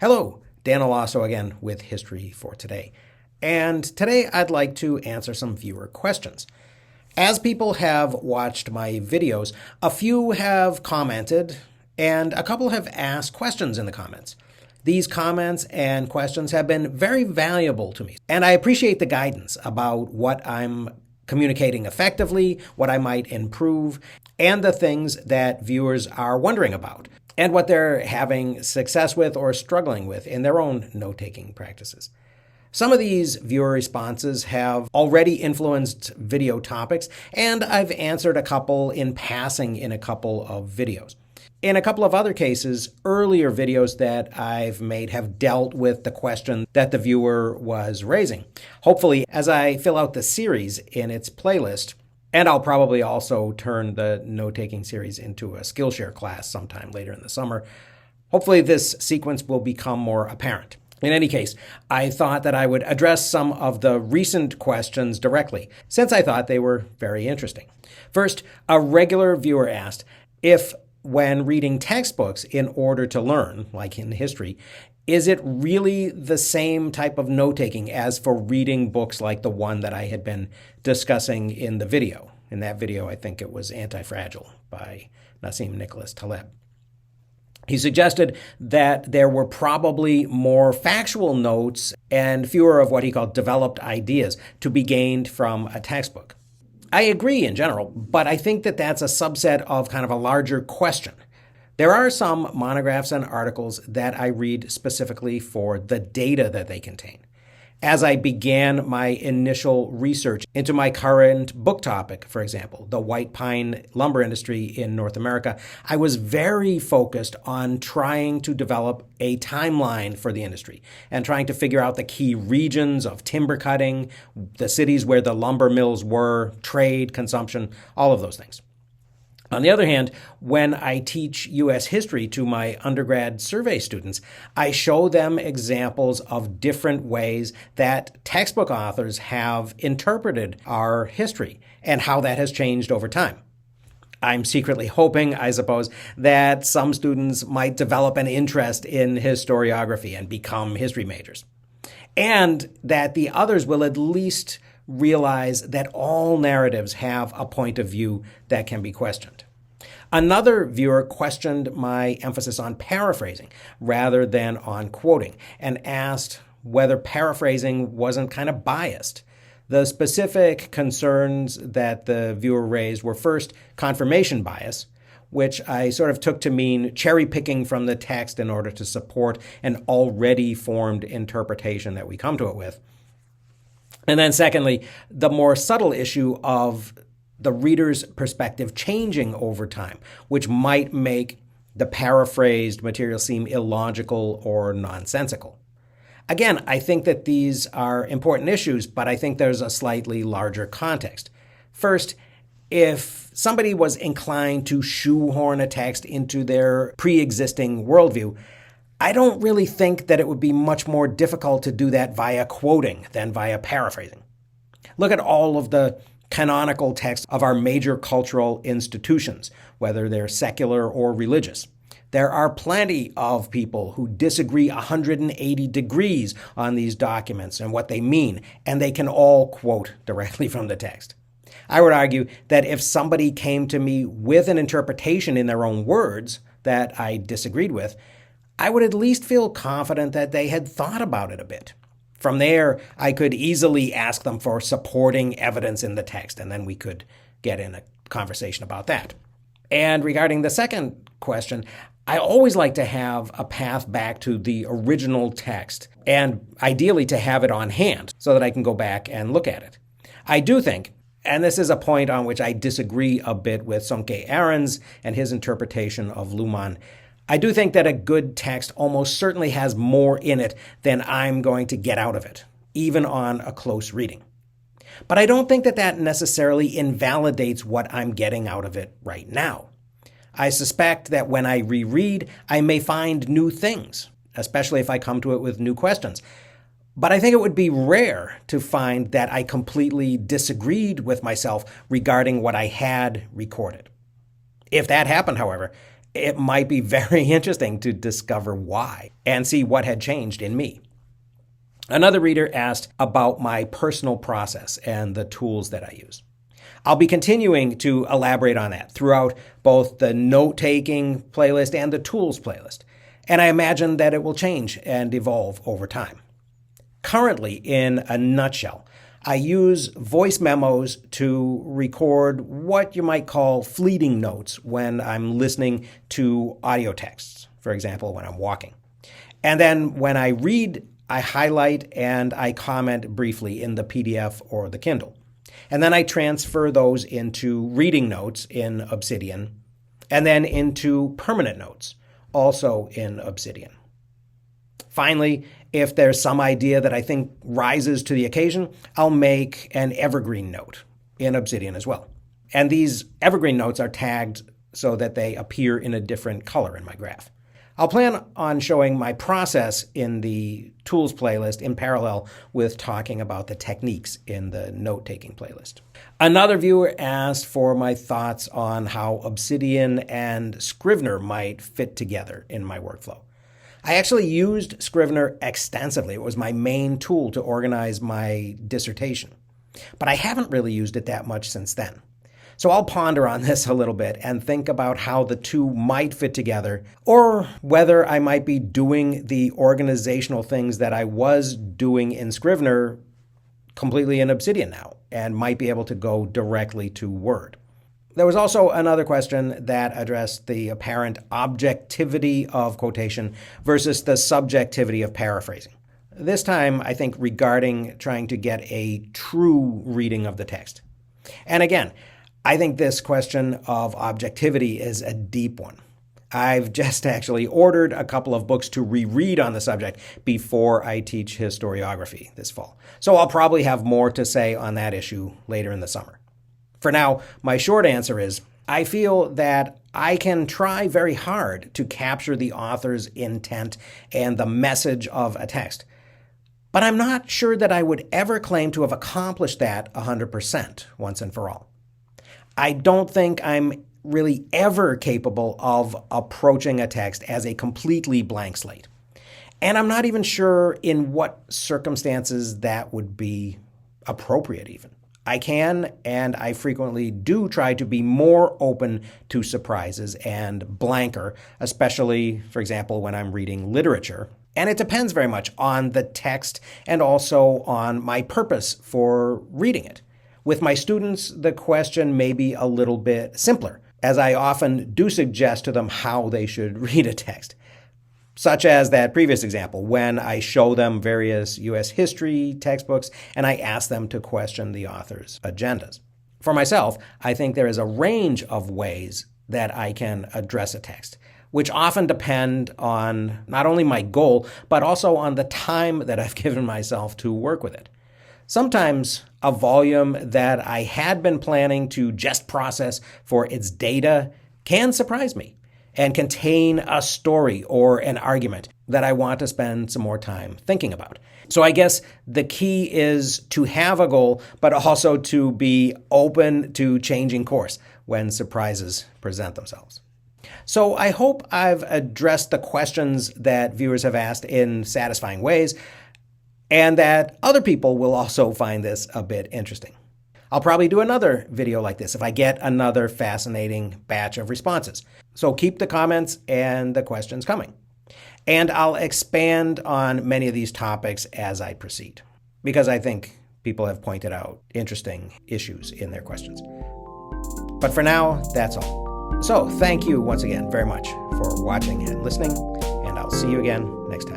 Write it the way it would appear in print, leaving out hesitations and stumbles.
Hello, Dan Olaso again with History for Today. And today I'd like to answer some viewer questions. As people have watched my videos, a few have commented and a couple have asked questions in the comments. These comments and questions have been very valuable to me, and I appreciate the guidance about what I'm communicating effectively, what I might improve, and the things that viewers are wondering about, and what they're having success with or struggling with in their own note-taking practices. Some of these viewer responses have already influenced video topics, and I've answered a couple in passing in a couple of videos. In a couple of other cases, earlier videos that I've made have dealt with the question that the viewer was raising. Hopefully, as I fill out the series in its playlist, and I'll probably also turn the note-taking series into a Skillshare class sometime later in the summer, hopefully this sequence will become more apparent. In any case, I thought that I would address some of the recent questions directly, since I thought they were very interesting. First, a regular viewer asked if, when reading textbooks in order to learn, like in history, is it really the same type of note-taking as for reading books like the one that I had been discussing in the video? In that video, I think it was Anti-Fragile by Nassim Nicholas Taleb. He suggested that there were probably more factual notes and fewer of what he called developed ideas to be gained from a textbook. I agree in general, but I think that that's a subset of kind of a larger question. There are some monographs and articles that I read specifically for the data that they contain. As I began my initial research into my current book topic, for example, the white pine lumber industry in North America, I was very focused on trying to develop a timeline for the industry and trying to figure out the key regions of timber cutting, the cities where the lumber mills were, trade, consumption, all of those things. On the other hand, when I teach U.S. history to my undergrad survey students, I show them examples of different ways that textbook authors have interpreted our history and how that has changed over time. I'm secretly hoping, I suppose, that some students might develop an interest in historiography and become history majors, and that the others will at least realize that all narratives have a point of view that can be questioned. Another viewer questioned my emphasis on paraphrasing rather than on quoting and asked whether paraphrasing wasn't kind of biased. The specific concerns that the viewer raised were first confirmation bias, which I sort of took to mean cherry picking from the text in order to support an already formed interpretation that we come to it with. And then secondly, the more subtle issue of the reader's perspective changing over time, which might make the paraphrased material seem illogical or nonsensical. Again, I think that these are important issues, but I think there's a slightly larger context. First, if somebody was inclined to shoehorn a text into their pre-existing worldview, I don't really think that it would be much more difficult to do that via quoting than via paraphrasing. Look at all of the canonical texts of our major cultural institutions, whether they're secular or religious. There are plenty of people who disagree 180 degrees on these documents and what they mean, and they can all quote directly from the text. I would argue that if somebody came to me with an interpretation in their own words that I disagreed with, I would at least feel confident that they had thought about it a bit. From there, I could easily ask them for supporting evidence in the text, and then we could get in a conversation about that. And regarding the second question, I always like to have a path back to the original text, and ideally to have it on hand so that I can go back and look at it. I do think, and this is a point on which I disagree a bit with Sonke Ahrens and his interpretation of Luhmann, I do think that a good text almost certainly has more in it than I'm going to get out of it, even on a close reading. But I don't think that that necessarily invalidates what I'm getting out of it right now. I suspect that when I reread, I may find new things, especially if I come to it with new questions. But I think it would be rare to find that I completely disagreed with myself regarding what I had recorded. If that happened, however, it might be very interesting to discover why and see what had changed in me. Another reader asked about my personal process and the tools that I use. I'll be continuing to elaborate on that throughout both the note-taking playlist and the tools playlist, and I imagine that it will change and evolve over time. Currently, in a nutshell, I use voice memos to record what you might call fleeting notes when I'm listening to audio texts, for example, when I'm walking. And then when I read, I highlight and I comment briefly in the PDF or the Kindle. And then I transfer those into reading notes in Obsidian, and then into permanent notes, also in Obsidian. Finally, if there's some idea that I think rises to the occasion, I'll make an evergreen note in Obsidian as well. And these evergreen notes are tagged so that they appear in a different color in my graph. I'll plan on showing my process in the tools playlist in parallel with talking about the techniques in the note-taking playlist. Another viewer asked for my thoughts on how Obsidian and Scrivener might fit together in my workflow. I actually used Scrivener extensively. It was my main tool to organize my dissertation. But I haven't really used it that much since then. So I'll ponder on this a little bit and think about how the two might fit together, or whether I might be doing the organizational things that I was doing in Scrivener completely in Obsidian now, and might be able to go directly to Word. There was also another question that addressed the apparent objectivity of quotation versus the subjectivity of paraphrasing. This time, I think, regarding trying to get a true reading of the text. And again, I think this question of objectivity is a deep one. I've just actually ordered a couple of books to reread on the subject before I teach historiography this fall. So I'll probably have more to say on that issue later in the summer. For now, my short answer is, I feel that I can try very hard to capture the author's intent and the message of a text. But I'm not sure that I would ever claim to have accomplished that 100% once and for all. I don't think I'm really ever capable of approaching a text as a completely blank slate. And I'm not even sure in what circumstances that would be appropriate even. I can, and I frequently do try to be more open to surprises and blanker, especially, for example, when I'm reading literature. And it depends very much on the text and also on my purpose for reading it. With my students, the question may be a little bit simpler, as I often do suggest to them how they should read a text. Such as that previous example, when I show them various U.S. history textbooks and I ask them to question the author's agendas. For myself, I think there is a range of ways that I can address a text, which often depend on not only my goal, but also on the time that I've given myself to work with it. Sometimes a volume that I had been planning to just process for its data can surprise me and contain a story or an argument that I want to spend some more time thinking about. So I guess the key is to have a goal, but also to be open to changing course when surprises present themselves. So I hope I've addressed the questions that viewers have asked in satisfying ways, and that other people will also find this a bit interesting. I'll probably do another video like this if I get another fascinating batch of responses. So keep the comments and the questions coming. And I'll expand on many of these topics as I proceed, because I think people have pointed out interesting issues in their questions. But for now, that's all. So thank you once again very much for watching and listening, and I'll see you again next time.